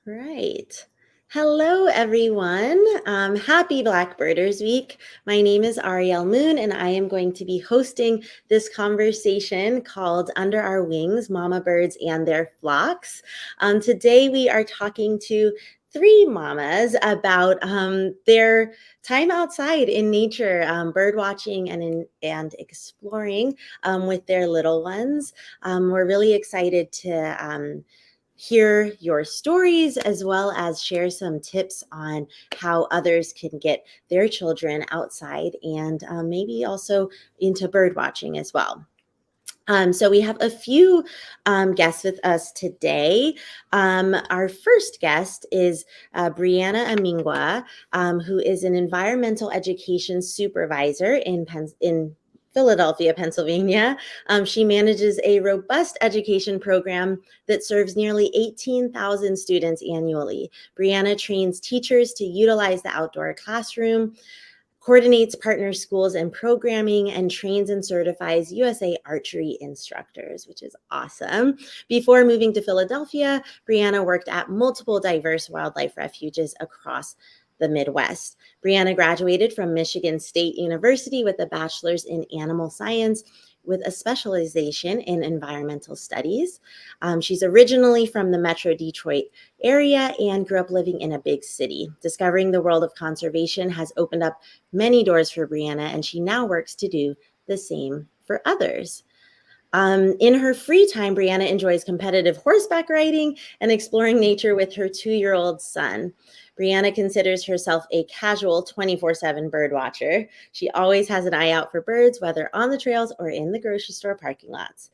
Right. Hello, everyone. Happy Blackbirders Week. My name is Ariel Moon, and I am going to be hosting this conversation called Under Our Wings, Mama Birds and Their Flocks. Today, we are talking to three mamas about their time outside in nature, bird watching and exploring with their little ones. We're really excited to hear your stories as well as share some tips on how others can get their children outside and maybe also into bird watching as well. So we have a few guests with us today. Our first guest is Brianna Amingwa, who is an environmental education supervisor in Philadelphia, Pennsylvania. She manages a robust education program that serves nearly 18,000 students annually. Brianna trains teachers to utilize the outdoor classroom, coordinates partner schools and programming, and trains and certifies USA archery instructors, which is awesome. Before moving to Philadelphia, Brianna worked at multiple diverse wildlife refuges across the Midwest. Brianna graduated from Michigan State University with a bachelor's in animal science with a specialization in environmental studies. She's originally from the Metro Detroit area and grew up living in a big city. Discovering the world of conservation has opened up many doors for Brianna, and she now works to do the same for others. In her free time, Brianna enjoys competitive horseback riding and exploring nature with her 2-year-old son. Brianna considers herself a casual 24/7 bird watcher. She always has an eye out for birds, whether on the trails or in the grocery store parking lots.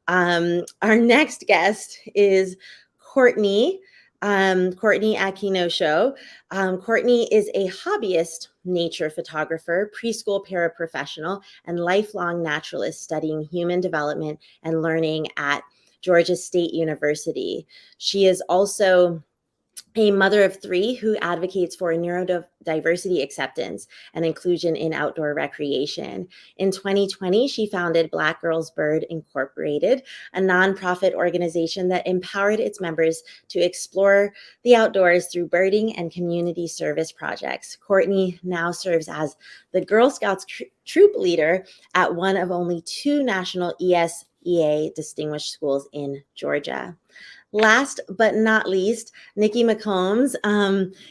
Our next guest is Courtney. Courtney Akinosho. Courtney is a hobbyist nature photographer, preschool paraprofessional, and lifelong naturalist studying human development and learning at Georgia State University. She is also a mother of 3 who advocates for neurodiversity acceptance and inclusion in outdoor recreation. In 2020, she founded Black Girls Bird Incorporated, a nonprofit organization that empowered its members to explore the outdoors through birding and community service projects. Courtney now serves as the Girl Scouts troop leader at one of only 2 national ESEA distinguished schools in Georgia. Last but not least, Nikki McCombs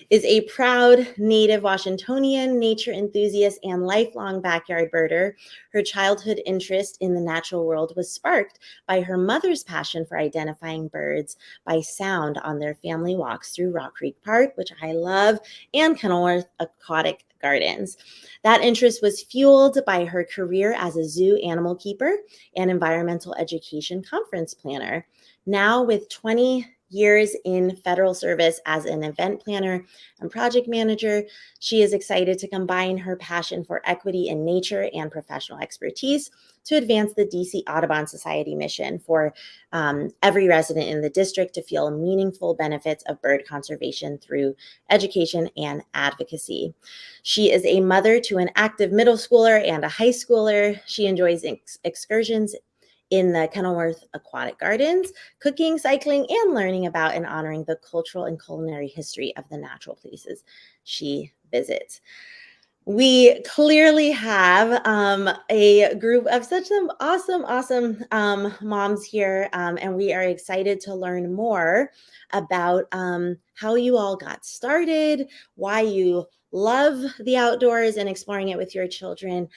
is a proud native Washingtonian, nature enthusiast, and lifelong backyard birder. Her childhood interest in the natural world was sparked by her mother's passion for identifying birds by sound on their family walks through Rock Creek Park, which I love, and Kenilworth Aquatic Gardens. That interest was fueled by her career as a zoo animal keeper and environmental education conference planner. Now, with 20 years in federal service as an event planner and project manager, she is excited to combine her passion for equity in nature and professional expertise to advance the DC Audubon Society mission for every resident in the district to feel meaningful benefits of bird conservation through education and advocacy. She is a mother to an active middle schooler and a high schooler. She enjoys excursions in the Kenilworth Aquatic Gardens, cooking, cycling, and learning about and honoring the cultural and culinary history of the natural places she visits. We clearly have a group of such some awesome moms here, and we are excited to learn more about how you all got started, why you love the outdoors and exploring it with your children.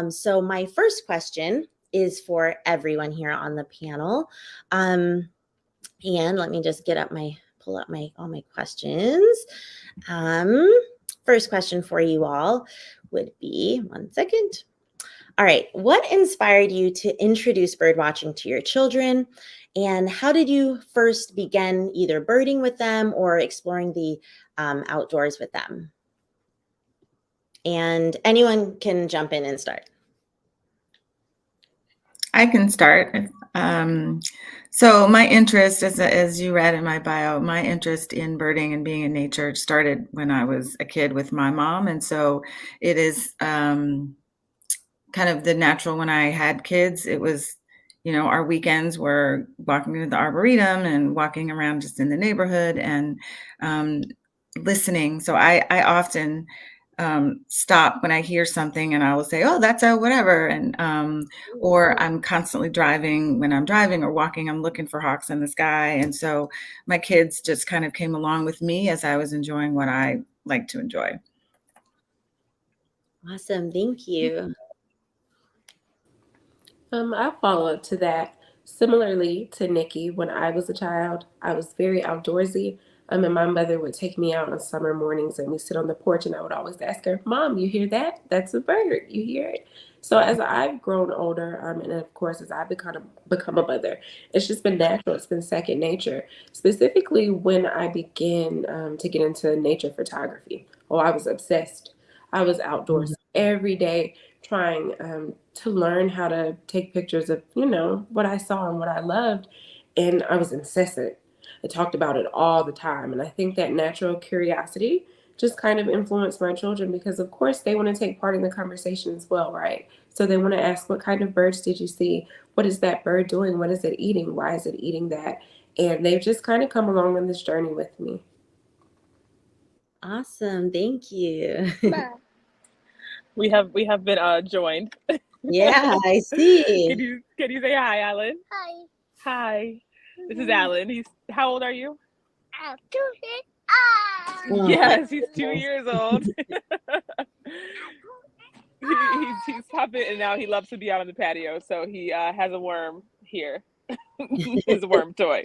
So my first question is for everyone here on the panel. And let me just pull up all my questions. First question for you all would be, one second. All right, what inspired you to introduce bird watching to your children? And how did you first begin either birding with them or exploring the outdoors with them? And anyone can jump in and start. I can start. So my interest, as you read in my bio, my interest in birding and being in nature started when I was a kid with my mom. And so it is kind of the natural when I had kids. It was, our weekends were walking to the arboretum and walking around just in the neighborhood and um, listening. So I often stop when I hear something and I will say, "Oh, that's a whatever," and or I'm constantly driving. When I'm driving or walking, I'm looking for hawks in the sky, and so my kids just kind of came along with me as I was enjoying what I like to enjoy. Awesome. Thank you. I'll follow up to that. Similarly to Nikki, when I was a child, I was very outdoorsy. And my mother would take me out on summer mornings and we sit on the porch and I would always ask her, Mom, you hear that? That's a bird. You hear it? So as I've grown older, and of course as I become a mother, it's just been natural. It's been second nature. Specifically when I began to get into nature photography. Oh, I was obsessed. I was outdoors every day trying to learn how to take pictures of, what I saw and what I loved. And I was incessant. I talked about it all the time. And I think that natural curiosity just kind of influenced my children because, of course, they want to take part in the conversation as well, right? So they want to ask, what kind of birds did you see? What is that bird doing? What is it eating? Why is it eating that? And they've just kind of come along on this journey with me. Awesome. Thank you. We have been joined. Yeah, I Can see. you say hi, Alan? Hi. Hi. This is Alan. He's how old are you? I'm 2 years old. Oh my Yes, he's 2 years old. He's puppet and now he loves to be out on the patio, so he has a worm here. His worm toy.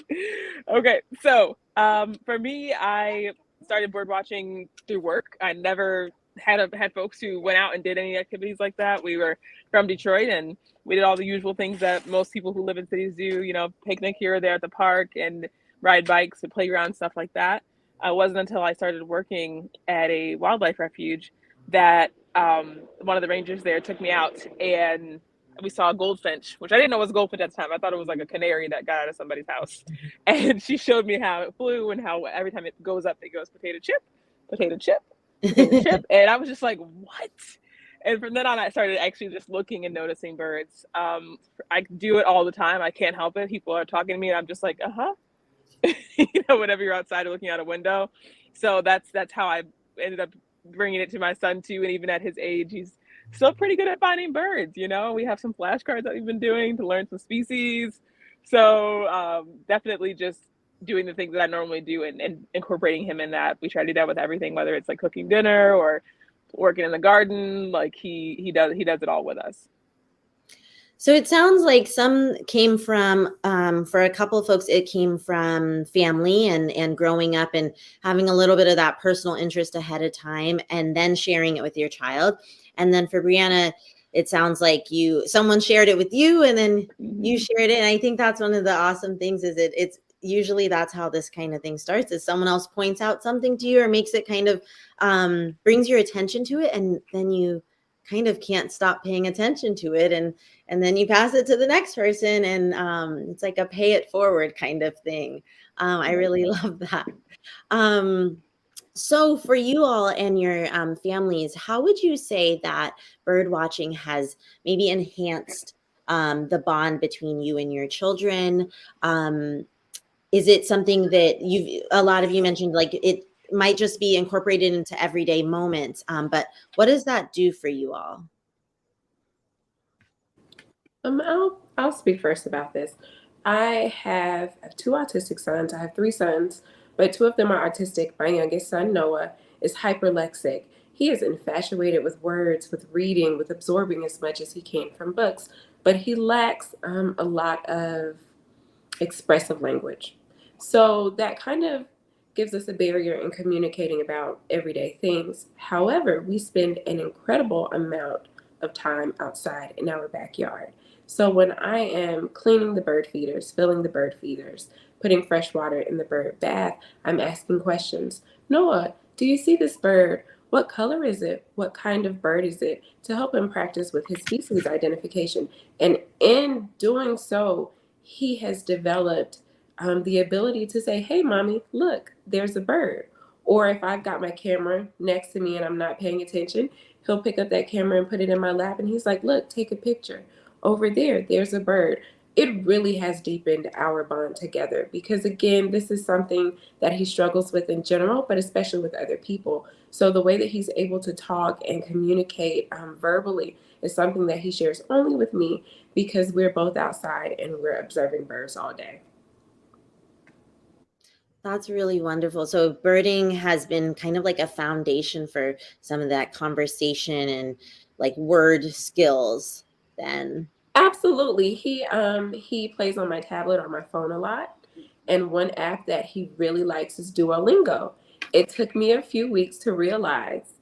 Okay, so for me, I started bird watching through work. I never had folks who went out and did any activities like that. We were from Detroit, and we did all the usual things that most people who live in cities do. Picnic here or there at the park and ride bikes and playground stuff like that. It wasn't until I started working at a wildlife refuge that one of the rangers there took me out and we saw a goldfinch, which I didn't know was a goldfinch at the time. I thought it was like a canary that got out of somebody's house. And she showed me how it flew and how every time it goes up, it goes potato chip, potato chip, potato chip. And I was just like, what? And from then on, I started actually just looking and noticing birds. I do it all the time. I can't help it. People are talking to me and I'm just like, uh-huh. Whenever you're outside or looking out a window. So that's how I ended up bringing it to my son too. And even at his age, he's still pretty good at finding birds. We have some flashcards that we've been doing to learn some species. So definitely just doing the things that I normally do and incorporating him in that. We try to do that with everything, whether it's like cooking dinner or working in the garden. Like he does it all with us. So it sounds like some came from, for a couple of folks, it came from family and growing up and having a little bit of that personal interest ahead of time and then sharing it with your child. And then for Brianna, it sounds like someone shared it with you and then you shared it. And I think that's one of the awesome things is it's usually that's how this kind of thing starts is someone else points out something to you or makes it kind of brings your attention to it. And then you kind of can't stop paying attention to it. And then you pass it to the next person and it's like a pay it forward kind of thing. I really love that. So for you all and your families, how would you say that bird watching has maybe enhanced the bond between you and your children? Is it something that a lot of you mentioned, like it might just be incorporated into everyday moments, but what does that do for you all? I'll speak first about this. I have two autistic sons. I have three sons, but two of them are autistic. My youngest son, Noah, is hyperlexic. He is infatuated with words, with reading, with absorbing as much as he can from books, but he lacks a lot of expressive language. So that kind of gives us a barrier in communicating about everyday things. However, we spend an incredible amount of time outside in our backyard. So when I am cleaning the bird feeders, filling the bird feeders, putting fresh water in the bird bath, I'm asking questions. Noah, do you see this bird? What color is it? What kind of bird is it? To help him practice with his species identification. And in doing so, he has developed the ability to say, hey, mommy, look, there's a bird. Or if I've got my camera next to me and I'm not paying attention, he'll pick up that camera and put it in my lap. And he's like, look, take a picture. Over there, there's a bird. it really has deepened our bond together because, again, this is something that he struggles with in general, but especially with other people. So the way that he's able to talk and communicate verbally is something that he shares only with me because we're both outside and we're observing birds all day. That's really wonderful. So birding has been kind of like a foundation for some of that conversation and like word skills then. Absolutely. He plays on my tablet or my phone a lot. And one app that he really likes is Duolingo. It took me a few weeks to realize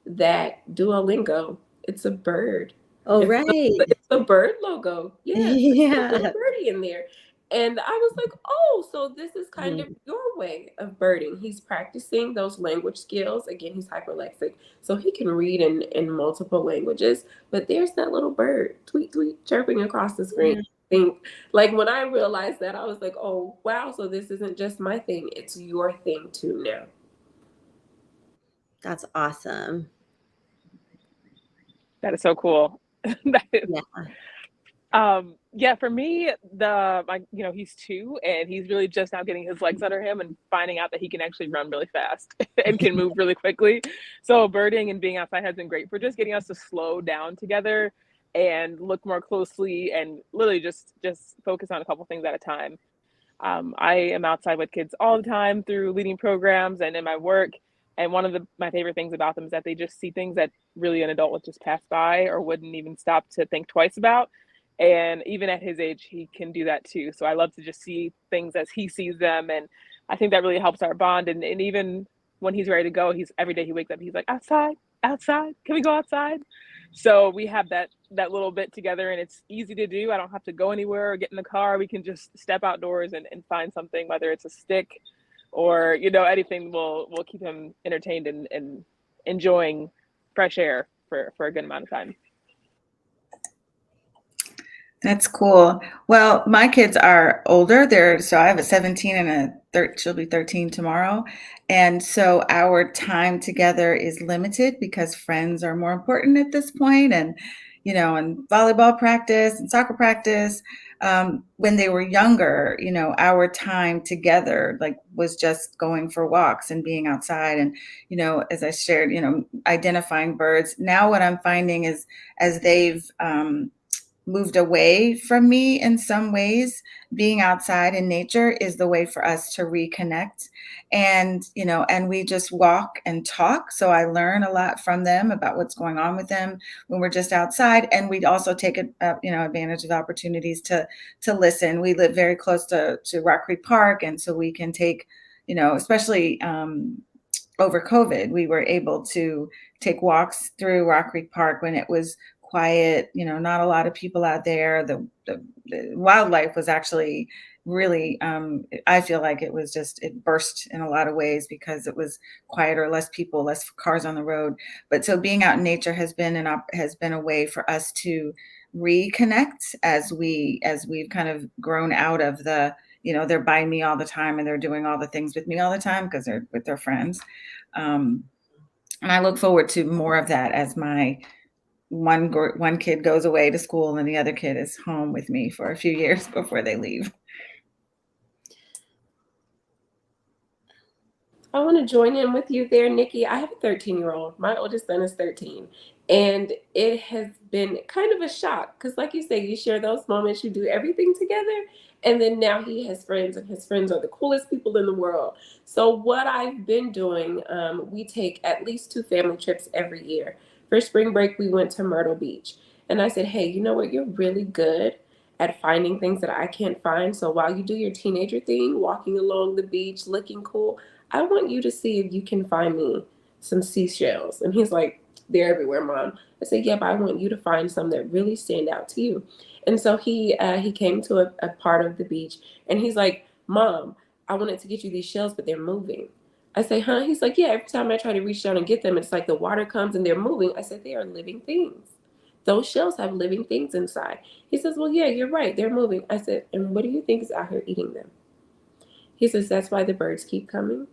that Duolingo, it's a bird. Oh, right. It's a bird logo. Yes, it's a little Yeah. birdie in there. And I was like, oh, so this is kind of Mhm. your way of birding. He's practicing those language skills. Again, he's hyperlexic, so he can read in multiple languages. But there's that little bird, tweet, tweet, chirping across the screen. Yeah, Think like when I realized that, I was like, oh, wow, so this isn't just my thing, it's your thing too now. that's awesome. That is so cool. That is, Yeah. yeah, for me, he's 2 and he's really just now getting his legs under him and finding out that he can actually run really fast and can move really quickly. So birding and being outside has been great for just getting us to slow down together and look more closely and literally just focus on a couple things at a time. I am outside with kids all the time through leading programs and in my work. And one of my favorite things about them is that they just see things that really an adult would just pass by or wouldn't even stop to think twice about. And even at his age, he can do that too. So I love to just see things as he sees them. And I think that really helps our bond. And even when he's ready to go, he's every day he wakes up, he's like, outside, outside, can we go outside? So we have that little bit together and it's easy to do. I don't have to go anywhere or get in the car. We can just step outdoors and find something, whether it's a stick or, anything will keep him entertained and enjoying fresh air for a good amount of time. That's cool. Well, my kids are older. So I have a 17 and she'll be 13 tomorrow. And so our time together is limited because friends are more important at this point and volleyball practice and soccer practice. When they were younger, our time together like was just going for walks and being outside and, as I shared, identifying birds. Now what I'm finding is as they've, moved away from me in some ways, being outside in nature is the way for us to reconnect. And we just walk and talk. So I learn a lot from them about what's going on with them when we're just outside. And we also take advantage of opportunities to listen. We live very close to Rock Creek Park. And so we can take, especially over COVID, we were able to take walks through Rock Creek Park when it was quiet, not a lot of people out there. The wildlife was actually really, I feel like it burst in a lot of ways because it was quieter, less people, less cars on the road. But so being out in nature has been a way for us to reconnect as we've kind of grown out of they're by me all the time and they're doing all the things with me all the time because they're with their friends. And I look forward to more of that as my one kid goes away to school and the other kid is home with me for a few years before they leave. I want to join in with you there, Nikki. I have a 13-year-old. My oldest son is 13. And it has been kind of a shock because, like you say, you share those moments, you do everything together. And then now he has friends, and his friends are the coolest people in the world. So, what I've been doing, we take at least 2 family trips every year. For spring break, we went to Myrtle Beach. And I said, hey, you know what? You're really good at finding things that I can't find. So, while you do your teenager thing, walking along the beach, looking cool, I want you to see if you can find me some seashells. And he's like, they're everywhere, Mom. I said, yeah, but I want you to find some that really stand out to you. And so he came to a part of the beach and he's like, Mom, I wanted to get you these shells, but they're moving. I say, huh? He's like, yeah, every time I try to reach down and get them, it's like the water comes and they're moving. I said, they are living things. Those shells have living things inside. He says, well, yeah, you're right. They're moving. I said, and what do you think is out here eating them? He says, that's why the birds keep coming.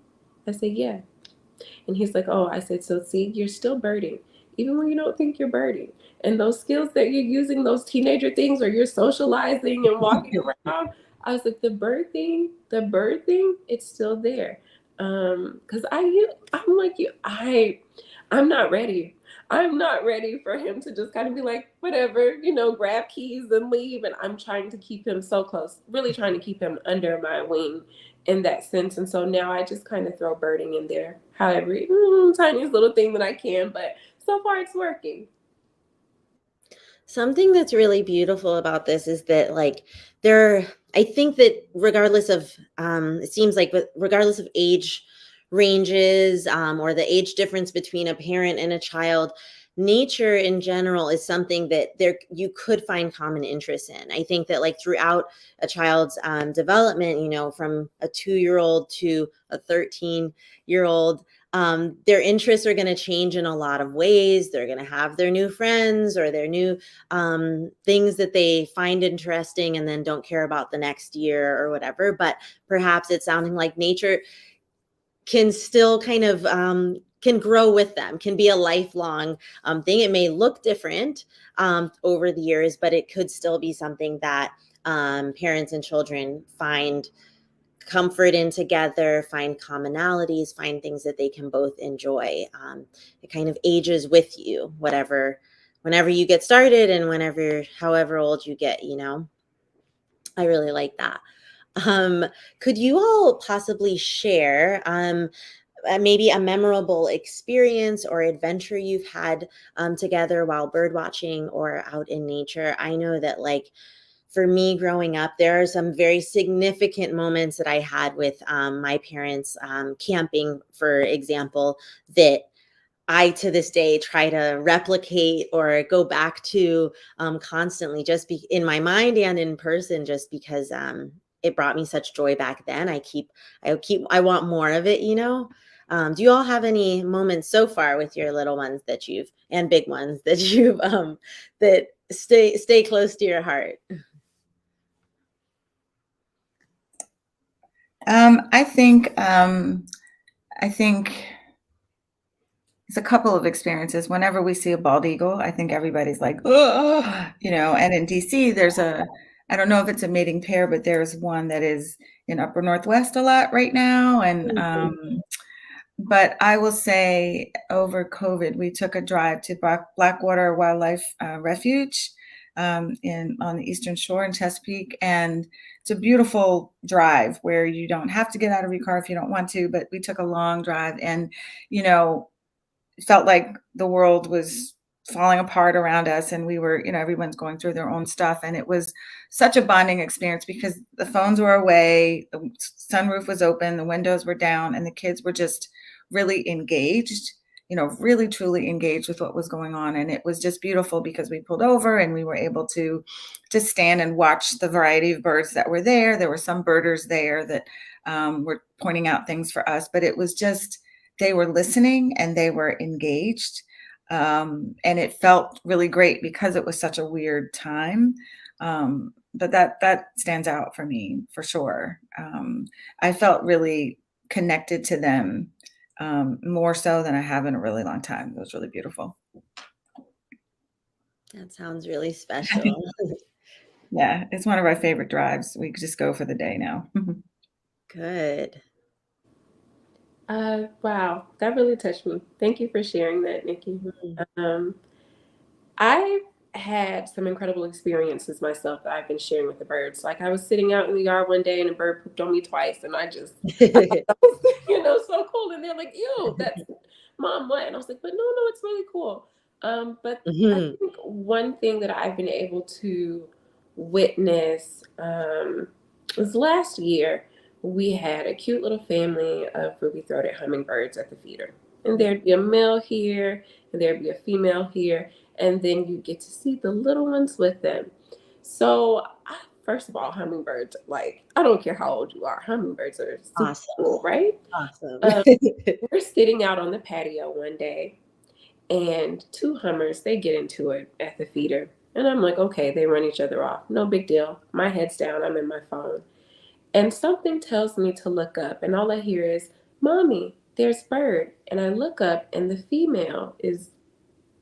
I said, yeah. And he's like, oh, I said, so see, you're still birding. even when you don't think you're birding. And those skills that you're using, those teenager things, or you're socializing and walking around, I was like, the bird thing, it's still there. Because I'm like you, I'm not ready. I'm not ready for him to just kind of be like, whatever, grab keys and leave. And I'm trying to keep him so close, really trying to keep him under my wing in that sense. And so now I just kind of throw birding in there, however, tiniest little thing that I can. But so far it's working. Something that's really beautiful about this is that, like, there, I think that regardless of, it seems like, regardless of age ranges, or the age difference between a parent and a child, nature in general is something that there you could find common interest in. I think that, like, throughout a child's development, from a 2-year old to a 13-year old, their interests are going to change in a lot of ways. They're going to have their new friends or their new things that they find interesting and then don't care about the next year or whatever. But perhaps it's sounding like nature can still kind of can grow with them, can be a lifelong thing. It may look different over the years, but it could still be something that parents and children find comfort in together, find commonalities, find things that they can both enjoy. It kind of ages with you, whenever you get started and however old you get. I really like that. Could you all possibly share maybe a memorable experience or adventure you've had together while bird watching or out in nature? I know that, like, for me growing up, there are some very significant moments that I had with my parents camping, for example, that I to this day try to replicate or go back to constantly, just in my mind and in person, just because it brought me such joy back then. I want more of it. Do you all have any moments so far with your little ones and big ones that that stay close to your heart? I think it's a couple of experiences. Whenever we see a bald eagle, I think everybody's like, oh, and in DC, I don't know if it's a mating pair, but there's one that is in upper Northwest a lot right now. And, but I will say over COVID, we took a drive to Blackwater Wildlife Refuge on the Eastern Shore in Chesapeake. And it's a beautiful drive where you don't have to get out of your car if you don't want to, but we took a long drive and, felt like the world was falling apart around us and we were, everyone's going through their own stuff. And it was such a bonding experience because the phones were away, the sunroof was open, the windows were down, and the kids were just really engaged, really truly engaged with what was going on. And it was just beautiful because we pulled over and we were able to just stand and watch the variety of birds that were there. There were some birders there that were pointing out things for us, but it was just, they were listening and they were engaged. And it felt really great because it was such a weird time. But that stands out for me for sure. I felt really connected to them more so than I have in a really long time. It was really beautiful. That sounds really special. Yeah, it's one of our favorite drives. We just go for the day now. Good. Wow, that really touched me. Thank you for sharing that, Nikki. Mm-hmm. I've had some incredible experiences myself that I've been sharing with the birds. Like I was sitting out in the yard one day and a bird pooped on me twice, and I thought that was, so cool. And they're like, "Ew, that's mom, what?" And I was like, "But no, it's really cool." But I Mm-hmm. think one thing that I've been able to witness was last year. We had a cute little family of ruby-throated hummingbirds at the feeder, and there'd be a male here, and there'd be a female here, and then you get to see the little ones with them. So, first of all, hummingbirds, like, I don't care how old you are, hummingbirds are super Awesome. cool, right? Awesome. We're sitting out on the patio one day, and two hummers, they get into it at the feeder. And I'm like, okay, they run each other off. No big deal. My head's down, I'm in my phone. And something tells me to look up, and all I hear is, "Mommy, there's bird." And I look up, and the female is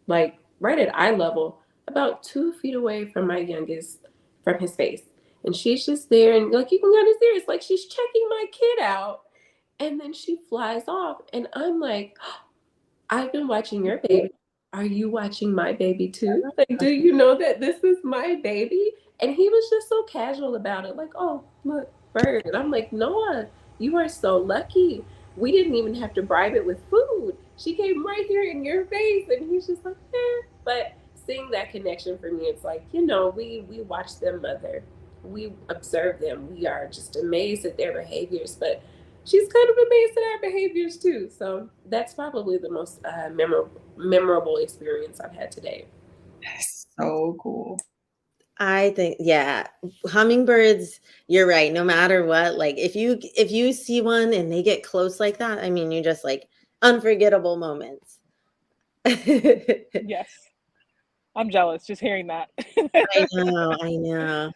like right at eye level, about 2 feet away from my youngest, from his face. And she's just there, and like you can kind of see her. It's like she's checking my kid out, and then she flies off, and I'm like, I've been watching your baby. Are you watching my baby too? Like, do you know that this is my baby? And he was just so casual about it, like, oh, look, bird. And I'm like, Noah, you are so lucky. We didn't even have to bribe it with food. She came right here in your face. And he's just like, eh. But seeing that connection for me, it's like, we watch them mother. We observe them. We are just amazed at their behaviors. But she's kind of amazed at our behaviors too. So that's probably the most memorable experience I've had today. So cool. I think, yeah, hummingbirds, you're right. No matter what, like if you see one and they get close like that, I mean, you just like unforgettable moments. Yes. I'm jealous just hearing that. I know.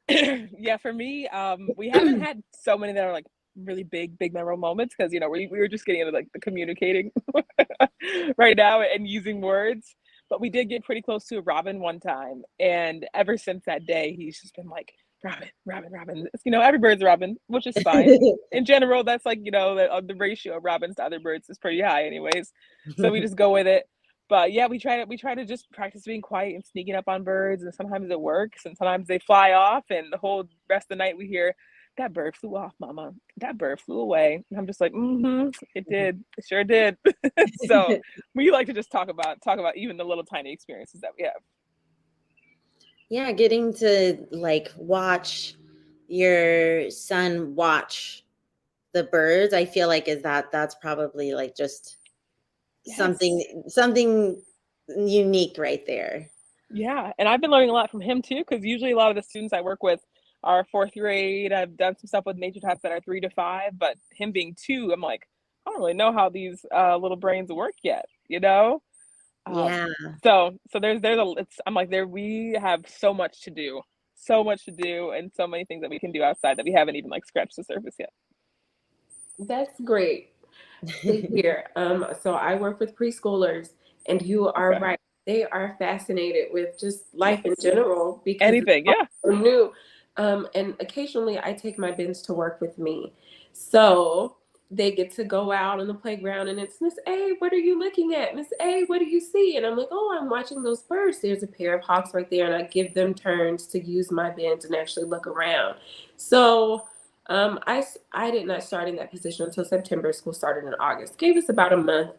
Yeah, for me, we haven't had so many that are like really big memorable moments because we were just getting into like the communicating right now and using words. But we did get pretty close to a Robin one time, and ever since that day, he's just been like Robin, Robin, Robin. Every bird's a Robin, which is fine. In general, that's like the ratio of robins to other birds is pretty high, anyways. So we just go with it. But yeah, we try to just practice being quiet and sneaking up on birds, and sometimes it works, and sometimes they fly off, and the whole rest of the night we hear that bird flew off, mama. That bird flew away. And I'm just like, it did. It sure did. So we like to just talk about even the little tiny experiences that we have. Yeah, getting to like watch your son watch the birds, I feel like that's probably like just Yes. something unique right there. Yeah, and I've been learning a lot from him too, because usually a lot of the students I work with are fourth grade. I've done some stuff with nature types that are 3 to 5, but him being 2, I'm like, I don't really know how these little brains work yet, Yeah. So I'm like, we have so much to do, and so many things that we can do outside that we haven't even like scratched the surface yet. That's great to hear. So I work with preschoolers, and you are Okay. right. They are fascinated with just life in general because Anything, it's yeah. all so new. And occasionally I take my bins to work with me. So they get to go out on the playground, and it's Miss A, what are you looking at? Miss A, what do you see? And I'm like, oh, I'm watching those birds. There's a pair of hawks right there. And I give them turns to use my bins and actually look around. So I did not start in that position until September. School started in August. Gave us about a month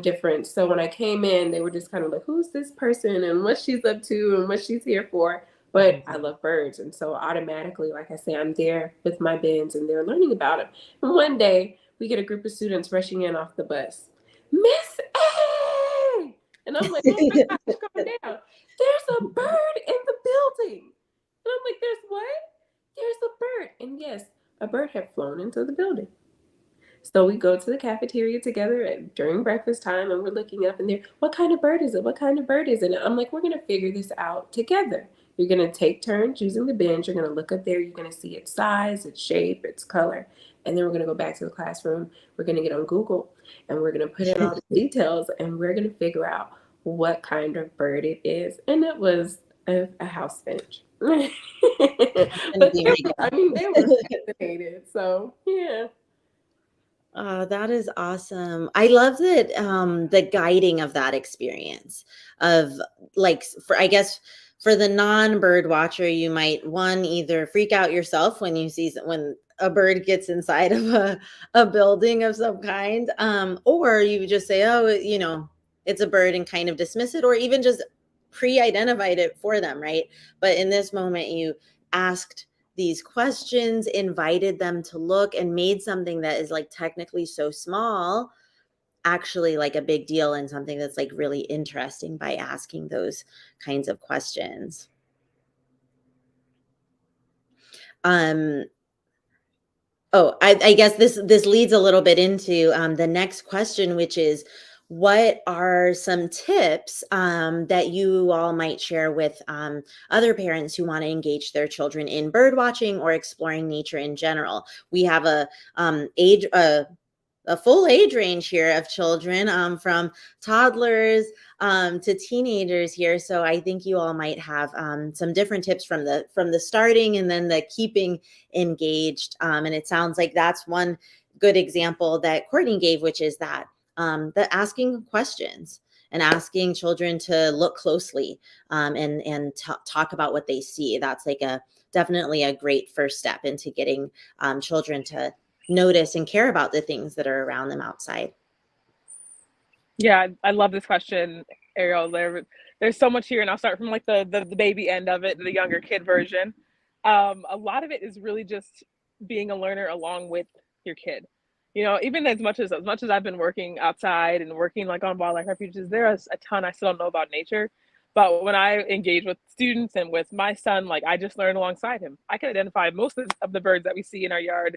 difference. So when I came in, they were just kind of like, who's this person and what she's up to and what she's here for. But I love birds. And so automatically, like I say, I'm there with my bins and they're learning about them. And one day we get a group of students rushing in off the bus. Miss A! And I'm like, oh my gosh, calm down. There's a bird in the building. And I'm like, there's what? There's a bird. And yes, a bird had flown into the building. So we go to the cafeteria together during breakfast time, and we're looking up and there, what kind of bird is it? What kind of bird is it? And I'm like, we're going to figure this out together. You're going to take turns using the bench. You're going to look up there. You're going to see its size, its shape, its color. And then we're going to go back to the classroom. We're going to get on Google and we're going to put in all the details and we're going to figure out what kind of bird it is. And it was a house finch. But they were fascinated. So, yeah. That is awesome. I love that the guiding of that experience of like I guess for the non-bird watcher, you might either freak out yourself when you see when a bird gets inside of a building of some kind, or you just say, oh, it's a bird and kind of dismiss it, or even just pre-identified it for them, right? But in this moment, you asked these questions, invited them to look, and made something that is like technically so small actually like a big deal and something that's like really interesting by asking those kinds of questions. I guess this leads a little bit into the next question, which is, what are some tips that you all might share with other parents who want to engage their children in bird watching or exploring nature in general? We have a a full age range here of children, from toddlers to teenagers here. So I think you all might have some different tips from the starting and then the keeping engaged. And it sounds like that's one good example that Courtney gave, which is that the asking questions and asking children to look closely and talk about what they see. That's like definitely a great first step into getting children to notice and care about the things that are around them outside. Yeah, I love this question, Ariel. There's so much here, and I'll start from like the baby end of it, the younger kid version. A lot of it is really just being a learner along with your kid. You know, even as much as I've been working outside and working like on wildlife refuges, there is a ton I still don't know about nature. But when I engage with students and with my son, like I just learn alongside him. I can identify most of the birds that we see in our yard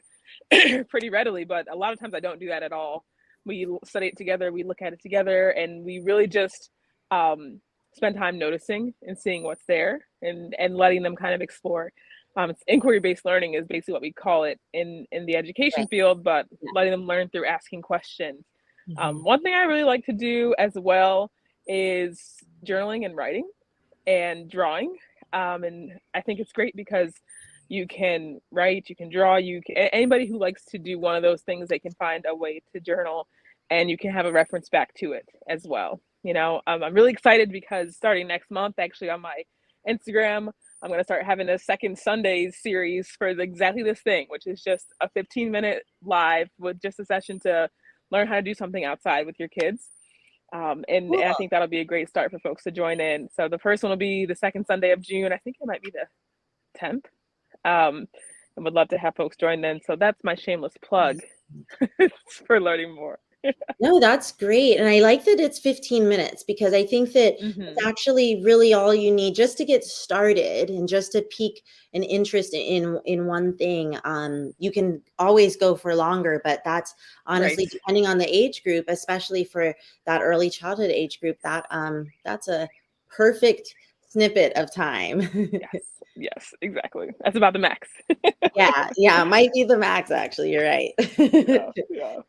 pretty readily, but a lot of times I don't do that at all. We study it together, we look at it together, and we really just spend time noticing and seeing what's there and letting them kind of explore. It's inquiry-based learning is basically what we call it in the education Right. field, but Yeah. letting them learn through asking questions. Mhm. One thing I really like to do as well is journaling and writing and drawing. And I think it's great because you can write, you can draw, anybody who likes to do one of those things, they can find a way to journal and you can have a reference back to it as well. You know, I'm really excited because starting next month, actually on my Instagram, I'm going to start having a second Sundays series for exactly this thing, which is just a 15-minute live with just a session to learn how to do something outside with your kids. And I Cool. think that'll be a great start for folks to join in. So the first one will be the second Sunday of June. I think it might be the 10th. And would love to have folks join then. So that's my shameless plug for learning more. No, that's great. And I like that it's 15 minutes because I think that it's Mm-hmm. actually really all you need just to get started and just to pique an interest in one thing. You can always go for longer, but that's honestly Right. depending on the age group, especially for that early childhood age group, that's a perfect snippet of time. Yes. Yes, exactly. That's about the max. Yeah, might be the max actually. You're right. Yeah. Yeah.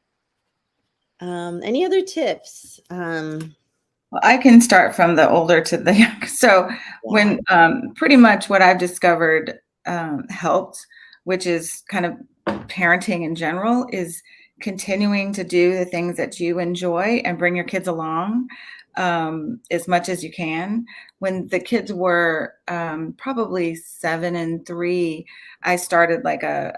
Any other tips? Well, I can start from the older to the young. So Yeah. when pretty much what I've discovered helped, which is kind of parenting in general, is continuing to do the things that you enjoy and bring your kids along as much as you can. When the kids were probably 7 and 3, I started like a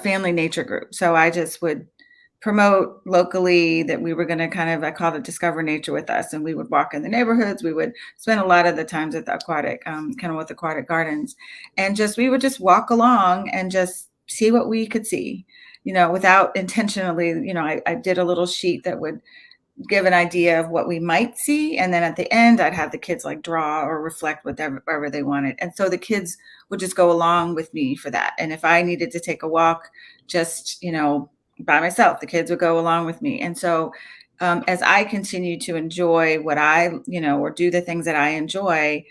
family nature group. So I just would promote locally that we were going to I called it Discover Nature with Us. And we would walk in the neighborhoods. We would spend a lot of the times at the aquatic, Kenilworth Aquatic Gardens. And we would just walk along and just see what we could see, without intentionally, I did a little sheet that would give an idea of what we might see. And then at the end, I'd have the kids like draw or reflect whatever they wanted. And so the kids would just go along with me for that. And if I needed to take a walk, just, by myself, the kids would go along with me. And so as I continue to enjoy what or do the things that I enjoy,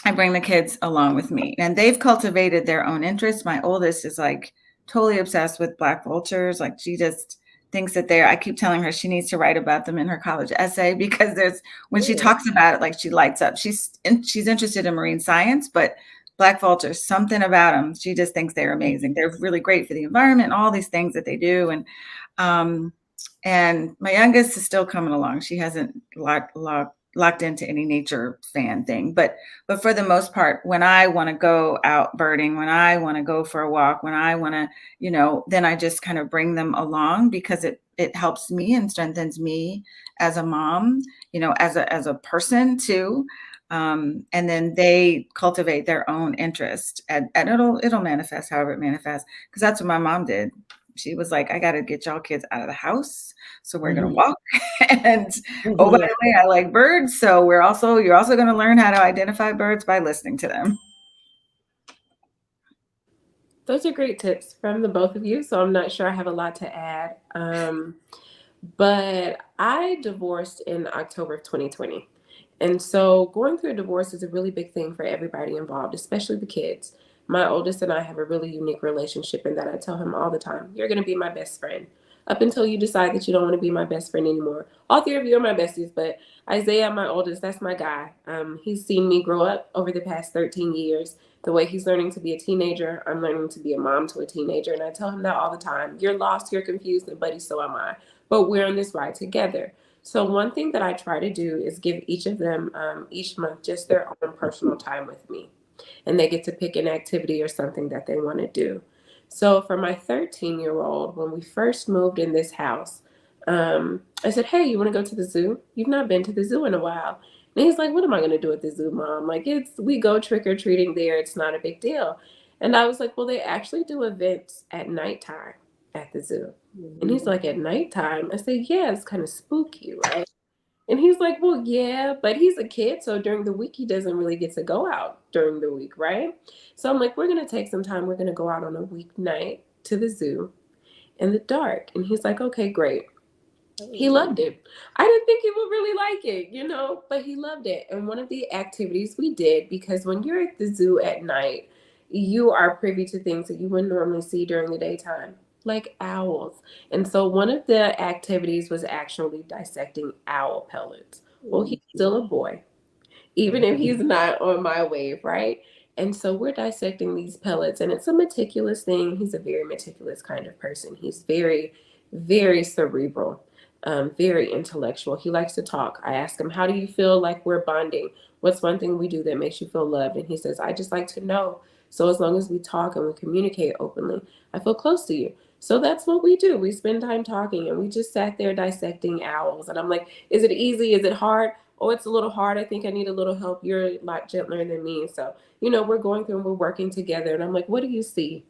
I bring the kids along with me, and they've cultivated their own interests. My oldest is like totally obsessed with black vultures. Like she just thinks that I keep telling her she needs to write about them in her college essay because when she Ooh. talks about it, like she lights up. She's interested in marine science, but black vultures, something about them. She just thinks they're amazing. They're really great for the environment, all these things that they do. And my youngest is still coming along. She hasn't locked into any nature fan thing, but for the most part, when I want to go out birding, when I want to go for a walk, when I want to, then I just kind of bring them along because it helps me and strengthens me as a mom, as a person too. And then they cultivate their own interest, and it'll manifest however it manifests, because that's what my mom did. She was like, I got to get y'all kids out of the house. So we're going to walk. And oh, by Yeah. the way, I like birds. So you're also going to learn how to identify birds by listening to them. Those are great tips from the both of you. So I'm not sure I have a lot to add. But I divorced in October of 2020. And so going through a divorce is a really big thing for everybody involved, especially the kids. My oldest and I have a really unique relationship in that I tell him all the time, you're going to be my best friend up until you decide that you don't want to be my best friend anymore. All three of you are my besties, but Isaiah, my oldest, that's my guy. He's seen me grow up over the past 13 years. The way he's learning to be a teenager, I'm learning to be a mom to a teenager. And I tell him that all the time. You're lost, you're confused, and buddy, so am I. But we're on this ride together. So one thing that I try to do is give each of them each month just their own personal time with me. And they get to pick an activity or something that they want to do. So for my 13-year-old, when we first moved in this house, I said, hey, you want to go to the zoo? You've not been to the zoo in a while. And he's like, what am I going to do at the zoo, Mom? Like, we go trick-or-treating there. It's not a big deal. And I was like, well, they actually do events at nighttime at the zoo. And he's like, at nighttime? I said, yeah, it's kind of spooky, right? And he's like, well, yeah, but he's a kid. So during the week, he doesn't really get to go out during the week, right? So I'm like, we're going to take some time. We're going to go out on a weeknight to the zoo in the dark. And he's like, okay, great. He loved it. I didn't think he would really like it, but he loved it. And one of the activities we did, because when you're at the zoo at night, you are privy to things that you wouldn't normally see during the daytime, like owls. And so one of the activities was actually dissecting owl pellets. Well, he's still a boy, even if he's not on my wave, right? And so we're dissecting these pellets, and it's a meticulous thing. He's a very meticulous kind of person. He's very, very cerebral, very intellectual. He likes to talk. I ask him, how do you feel like we're bonding? What's one thing we do that makes you feel loved? And he says, I just like to know. So as long as we talk and we communicate openly, I feel close to you. So that's what we do. We spend time talking, and we just sat there dissecting owls. And I'm like, is it easy? Is it hard? Oh, it's a little hard. I think I need a little help. You're a lot gentler than me. So, we're going through and we're working together. And I'm like, what do you see?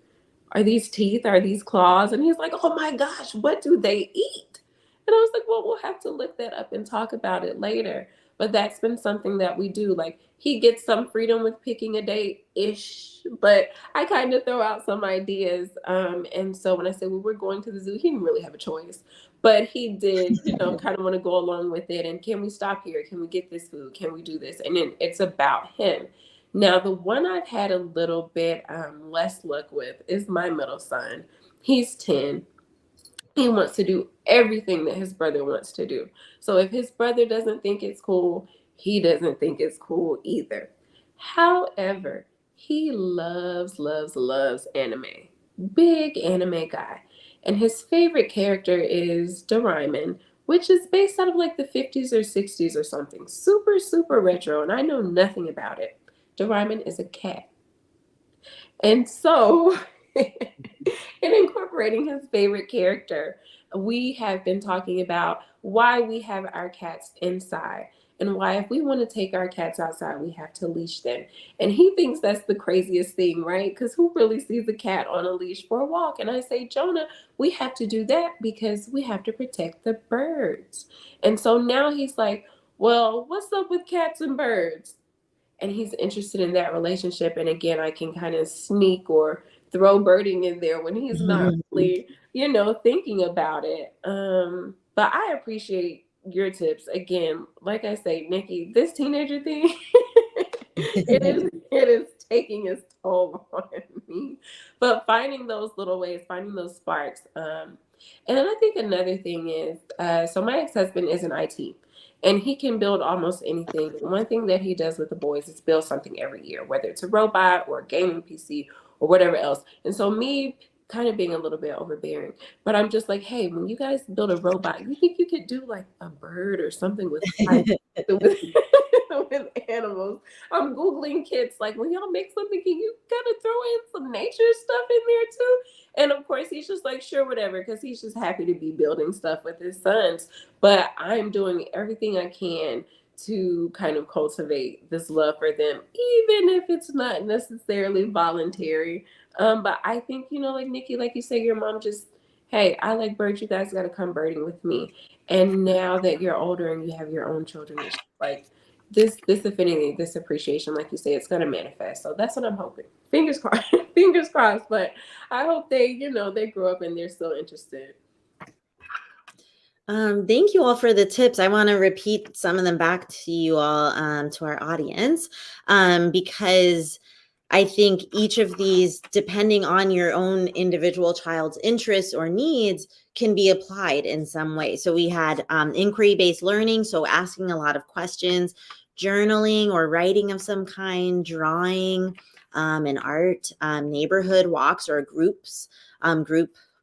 Are these teeth? Are these claws? And he's like, oh my gosh, what do they eat? And I was like, well, we'll have to look that up and talk about it later. But that's been something that we do. Like, he gets some freedom with picking a date-ish, but I kind of throw out some ideas. And so when I said, well, we're going to the zoo, he didn't really have a choice. But he did, kind of want to go along with it. And can we stop here? Can we get this food? Can we do this? And then it's about him. Now, the one I've had a little bit less luck with is my middle son. He's 10. He wants to do everything that his brother wants to do. So if his brother doesn't think it's cool, he doesn't think it's cool either. However, he loves, loves, loves anime. Big anime guy. And his favorite character is Doraemon, which is based out of like the 50s or 60s or something. Super, super retro, and I know nothing about it. Doraemon is a cat. And so, in incorporating his favorite character, we have been talking about why we have our cats inside and why if we want to take our cats outside, we have to leash them. And he thinks that's the craziest thing, right? Because who really sees a cat on a leash for a walk? And I say, Jonah, we have to do that because we have to protect the birds. And so now he's like, well, what's up with cats and birds? And he's interested in that relationship. And again, I can kind of sneak or throw birding in there when he's not really, thinking about it. But I appreciate your tips. Again, like I say, Nikki, this teenager thing, it is taking its toll on me. But finding those little ways, finding those sparks. And then I think another thing is, so my ex-husband is in IT. And he can build almost anything. One thing that he does with the boys is build something every year, whether it's a robot or a gaming PC or whatever else. And so me kind of being a little bit overbearing, but I'm just like, hey, when you guys build a robot, you think you could do like a bird or something with with animals? I'm Googling kits, like, when y'all make something, can you kind of throw in some nature stuff in there too? And of course, he's just like, sure, whatever, because he's just happy to be building stuff with his sons. But I'm doing everything I can to kind of cultivate this love for them, even if it's not necessarily voluntary. But I think, like Nikki, like you say, your mom just, hey, I like birds. You guys got to come birding with me. And now that you're older and you have your own children, it's like this affinity, this appreciation, like you say, it's going to manifest. So that's what I'm hoping. Fingers crossed, fingers crossed. But I hope they, they grow up and they're still interested. Thank you all for the tips. I want to repeat some of them back to you all, to our audience, because I think each of these, depending on your own individual child's interests or needs, can be applied in some way. So we had inquiry-based learning, so asking a lot of questions, journaling or writing of some kind, drawing, and art, neighborhood walks or group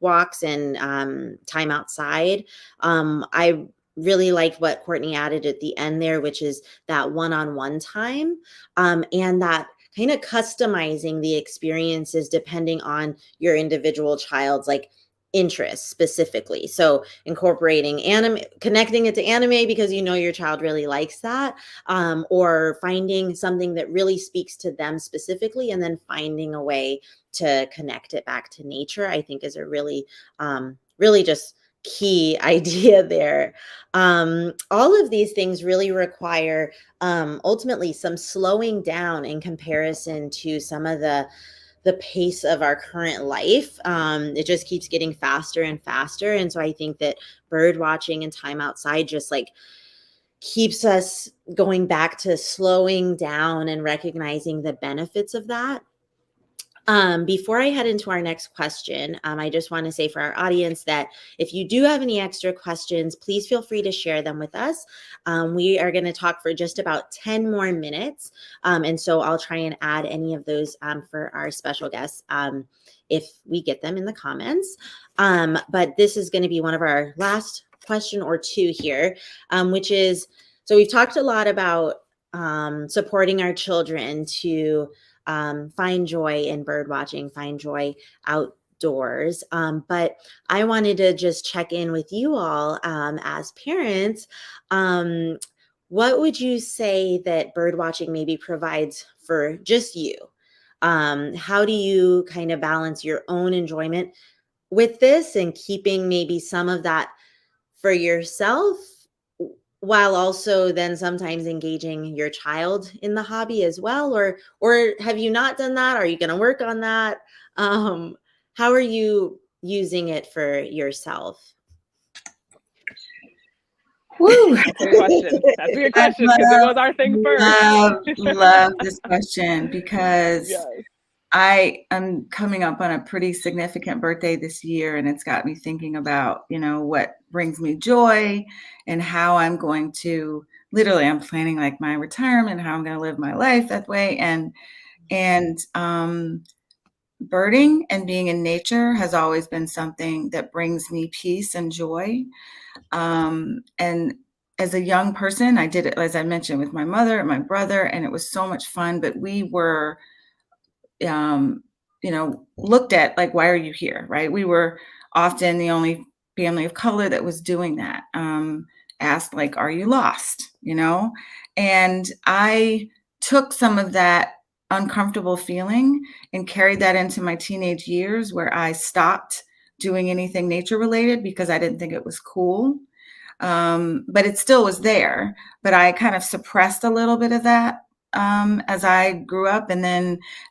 walks, and time outside. I really liked what Courtney added at the end there, which is that one-on-one time, and that kind of customizing the experiences depending on your individual child's like interests specifically. So incorporating anime, connecting it to anime because you know your child really likes that, or finding something that really speaks to them specifically, and then finding a way to connect it back to nature, I think is a really, really just key idea there. All of these things really require ultimately some slowing down in comparison to some of the pace of our current life. It just keeps getting faster and faster. And so I think that bird watching and time outside just like keeps us going back to slowing down and recognizing the benefits of that. Before I head into our next question, I just want to say for our audience that if you do have any extra questions, please feel free to share them with us. We are going to talk for just about 10 more minutes. And so I'll try and add any of those for our special guests if we get them in the comments. But this is going to be one of our last question or two here, which is, so we've talked a lot about supporting our children to find joy in bird watching, find joy outdoors. But I wanted to just check in with you all as parents. What would you say that bird watching maybe provides for just you? How do you kind of balance your own enjoyment with this and keeping maybe some of that for yourself, while also then sometimes engaging your child in the hobby as well? Or have you not done that? Are you going to work on that? How are you using it for yourself? Woo. That's a good question. That's a good question because it was our thing first. Love this question because Yes. I am coming up on a pretty significant birthday this year, and it's got me thinking about, what brings me joy and how I'm going to, literally, I'm planning like my retirement, how I'm going to live my life that way. And birding and being in nature has always been something that brings me peace and joy. And as a young person, I did it, as I mentioned, with my mother and my brother, and it was so much fun, but we were looked at like, why are you here? Right. We were often the only family of color that was doing that. Asked like, are you lost? And I took some of that uncomfortable feeling and carried that into my teenage years, where I stopped doing anything nature related because I didn't think it was cool. But it still was there, but I kind of suppressed a little bit of that as I grew up, and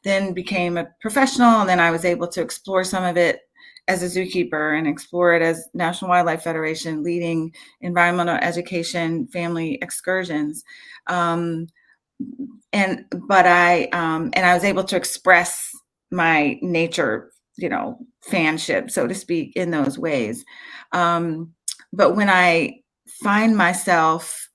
then became a professional. And then I was able to explore some of it as a zookeeper and explore it as National Wildlife Federation, leading environmental education, family excursions. And I was able to express my nature, fanship, so to speak, in those ways. But when I find myself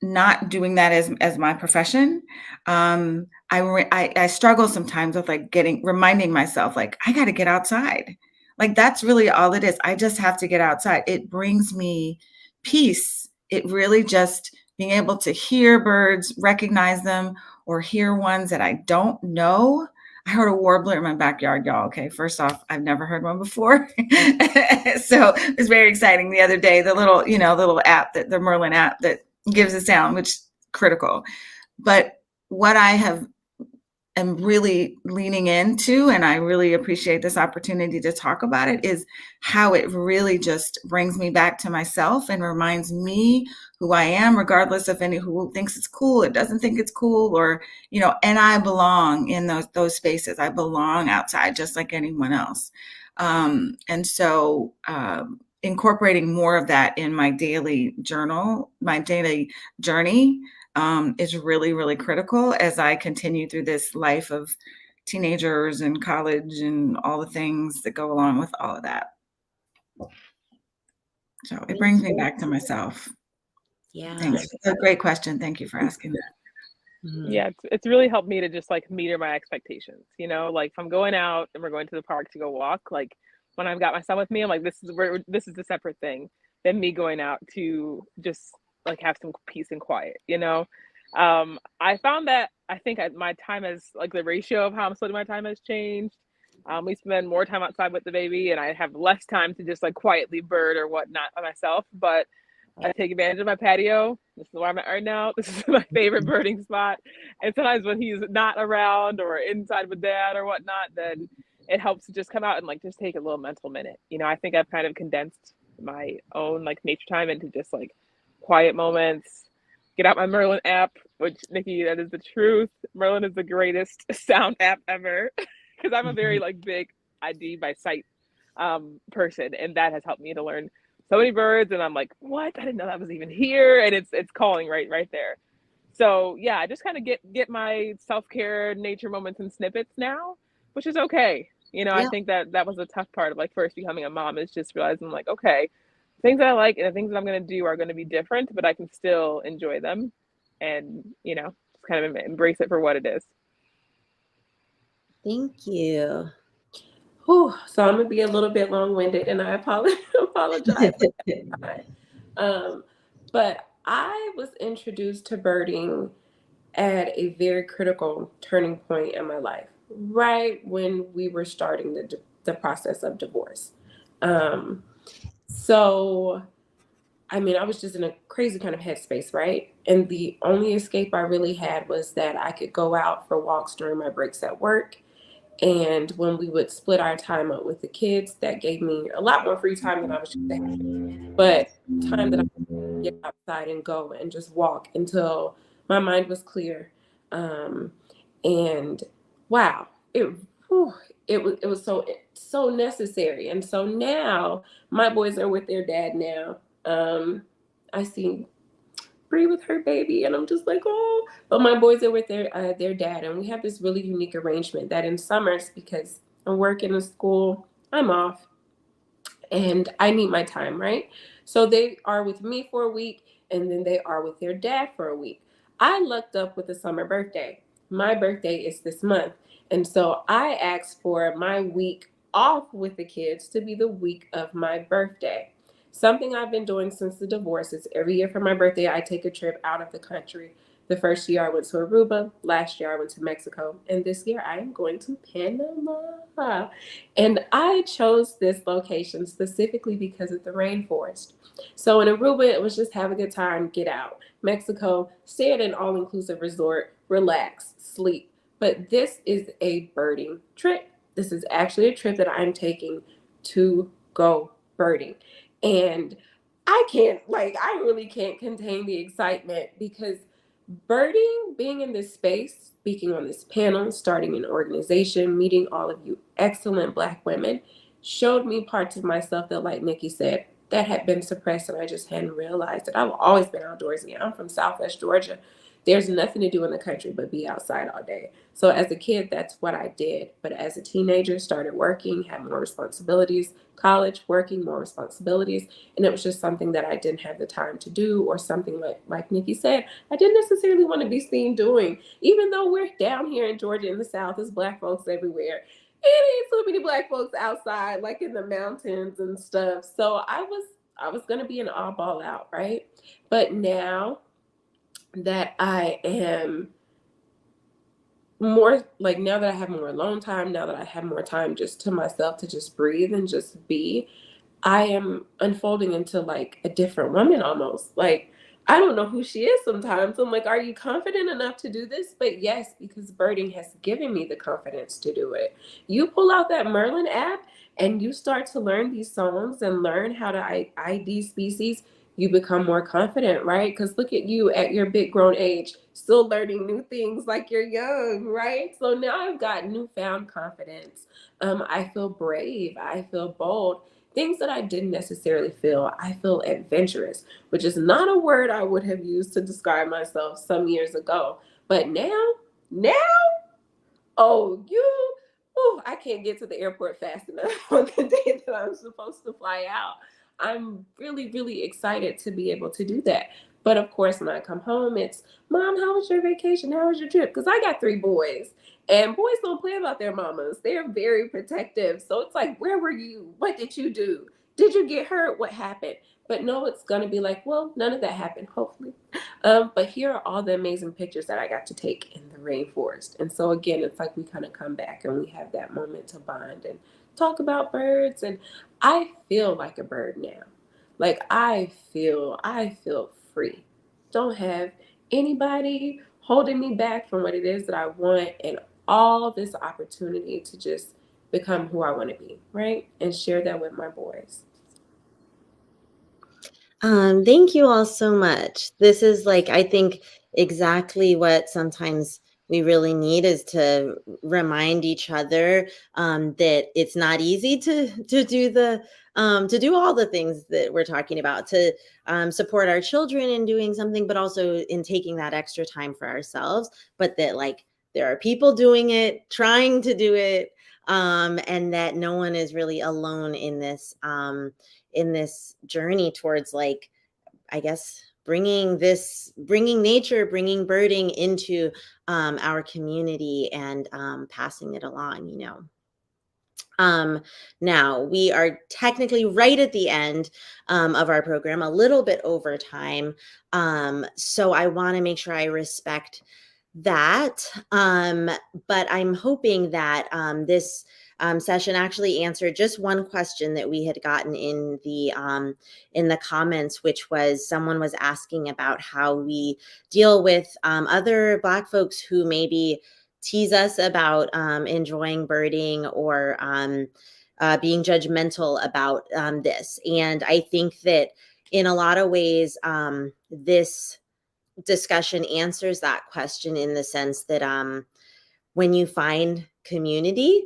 not doing that as my profession, I struggle sometimes with like reminding myself, like, I got to get outside. Like, that's really all it is. I just have to get outside. It brings me peace. It really just being able to hear birds, recognize them, or hear ones that I don't know. I heard a warbler in my backyard, y'all. Okay, first off, I've never heard one before. So it was very exciting the other day, the little app, the Merlin app that gives a sound, which is critical. But what I am really leaning into, and I really appreciate this opportunity to talk about it, is how it really just brings me back to myself and reminds me who I am, regardless of who thinks it's cool, it doesn't think it's cool, or, and I belong in those spaces. I belong outside just like anyone else. And so incorporating more of that in my daily journey is really, really critical as I continue through this life of teenagers and college and all the things that go along with all of that. So it brings me back to myself. Yeah. Thanks. A great question. Thank you for asking. Yeah, it's really helped me to just like meter my expectations. Like if I'm going out and we're going to the park to go walk, like when I've got my son with me, I'm like, this is a separate thing than me going out to just like have some peace and quiet. I found that I think my time has like the ratio of how I'm splitting my time has changed. We spend more time outside with the baby, and I have less time to just like quietly bird or whatnot by myself. But I take advantage of my patio. This is where I'm at right now. This is my favorite birding spot. And sometimes when he's not around or inside with dad or whatnot, then it helps to just come out and like just take a little mental minute. I think I've kind of condensed my own like nature time into just like quiet moments. Get out my Merlin app, which Nikki, that is the truth. Merlin is the greatest sound app ever because I'm a very like big ID by sight person, and that has helped me to learn so many birds, and I'm like, what? I didn't know that was even here, and it's calling right there. So yeah, I just kind of get my self-care nature moments and snippets now, which is okay. I think that was a tough part of like first becoming a mom, is just realizing like, okay, things that I like and the things that I'm going to do are going to be different, but I can still enjoy them, and just kind of embrace it for what it is. Thank you. Whew, so I'm gonna be a little bit long-winded, and I apologize. But I was introduced to birding at a very critical turning point in my life, right when we were starting the process of divorce. So I mean, I was just in a crazy kind of headspace, right? And the only escape I really had was that I could go out for walks during my breaks at work. And when we would split our time up with the kids, that gave me a lot more free time than I was used to have. But time that I could get outside and go and just walk until my mind was clear. Um, and wow, whew, it was so necessary. And so now my boys are with their dad now. I see Bree with her baby, and I'm just like, oh. But my boys are with their dad, and we have this really unique arrangement that in summers, because I'm working in school, I'm off, and I need my time, right? So they are with me for a week, and then they are with their dad for a week. I lucked up with a summer birthday. My birthday is this month, and so I asked for my week off with the kids to be the week of my birthday. Something I've been doing since the divorce is every year for my birthday, I take a trip out of the country. The first year I went to Aruba, last year I went to Mexico, and this year I am going to Panama. And I chose this location specifically because of the rainforest. So in Aruba, it was just have a good time, get out. Mexico, stay at an all-inclusive resort, relax, sleep. But this is a birding trip. This is actually a trip that I'm taking to go birding. And I really can't contain the excitement because birding, being in this space, speaking on this panel, starting an organization, meeting all of you excellent Black women, showed me parts of myself that, like Nikki said, that had been suppressed and I just hadn't realized it. I've always been outdoorsy. I'm from Southwest Georgia. There's nothing to do in the country but be outside all day. So as a kid, that's what I did. But as a teenager, started working, had more responsibilities, college, working, more responsibilities. And it was just something that I didn't have the time to do, or something like Nikki said, I didn't necessarily want to be seen doing. Even though we're down here in Georgia in the South, there's Black folks everywhere. It ain't so many Black folks outside, like in the mountains and stuff. So I was gonna be an oddball out, right? But now that I am more like, now that I have more alone time, now that I have more time just to myself to just breathe and just be, I am unfolding into like a different woman almost. Like, I don't know who she is sometimes. I'm like, are you confident enough to do this? But yes, because birding has given me the confidence to do it. You pull out that Merlin app and you start to learn these songs and learn how to ID species, you become more confident, right? Because look at you at your big grown age, still learning new things like you're young, right? So now I've got newfound confidence. I feel brave. I feel bold. things that I didn't necessarily feel. I feel adventurous, which is not a word I would have used to describe myself some years ago. But now, oh, I can't get to the airport fast enough on the day that I'm supposed to fly out. I'm really, really excited to be able to do that. But of course, when I come home, it's, Mom, how was your vacation? How was your trip? Because I got 3 boys, and boys don't play about their mamas. They're very protective. So it's like, where were you? What did you do? Did you get hurt? What happened? But no, it's going to be like, well, none of that happened, hopefully. But here are all the amazing pictures that I got to take in the rainforest. And so again, it's like we kind of come back and we have that moment to bond and talk about birds. And I feel like a bird now. Like I feel free. Don't have anybody holding me back from what it is that I want, and all this opportunity to just become who I want to be, right? And share that with my boys. Thank you all so much. This is like, I think exactly what sometimes we really need is to remind each other that it's not easy to do the to do all the things that we're talking about, to support our children in doing something, but also in taking that extra time for ourselves. But that like there are people doing it, trying to do it, and that no one is really alone in this journey towards, like, I guess bringing nature, bringing birding into our community, and passing it along, you know. Now we are technically right at the end of our program, a little bit over time. So I want to make sure I respect that. But I'm hoping that this session actually answered just one question that we had gotten in the comments, which was someone was asking about how we deal with other Black folks who maybe tease us about enjoying birding, or being judgmental about this. And I think that in a lot of ways, this discussion answers that question, in the sense that when you find community,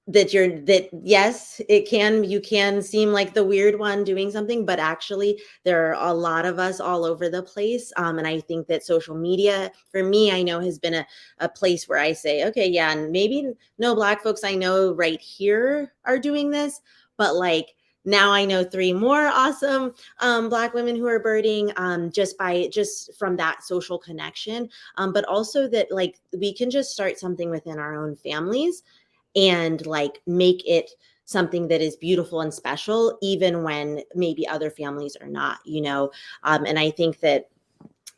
that yes, you can seem like the weird one doing something, but actually there are a lot of us all over the place. And I think that social media, for me, I know has been a place where I say, okay, yeah, and maybe no Black folks I know right here are doing this, but like, now I know 3 more awesome Black women who are birding, just from that social connection. But also that like we can just start something within our own families and like make it something that is beautiful and special, even when maybe other families are not, you know. And I think that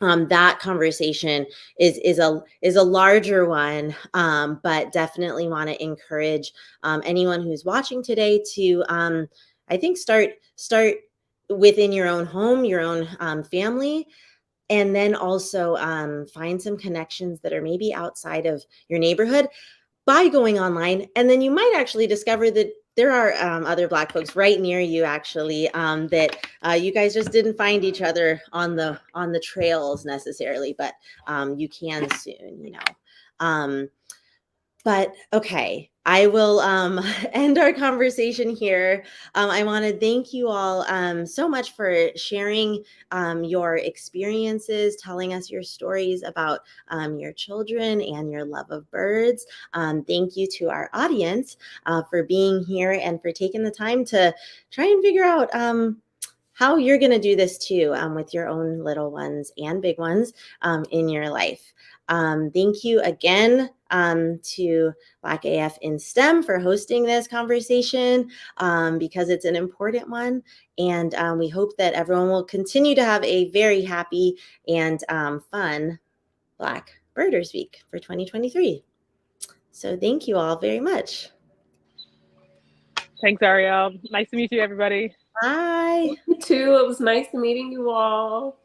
that conversation is a larger one, but definitely want to encourage anyone who's watching today to I think start within your own home, your own family, and then also find some connections that are maybe outside of your neighborhood by going online. And then you might actually discover that there are other Black folks right near you, actually, that you guys just didn't find each other on the trails necessarily, but you can soon, you know. But okay, I will end our conversation here. I want to thank you all so much for sharing your experiences, telling us your stories about your children and your love of birds. Thank you to our audience for being here and for taking the time to try and figure out how you're going to do this too, with your own little ones and big ones in your life. Thank you again to Black AF in STEM for hosting this conversation, because it's an important one. And we hope that everyone will continue to have a very happy and fun Black Birders Week for 2023. So thank you all very much. Thanks, Ariel. Nice to meet you, everybody. Bye. You too. It was nice meeting you all.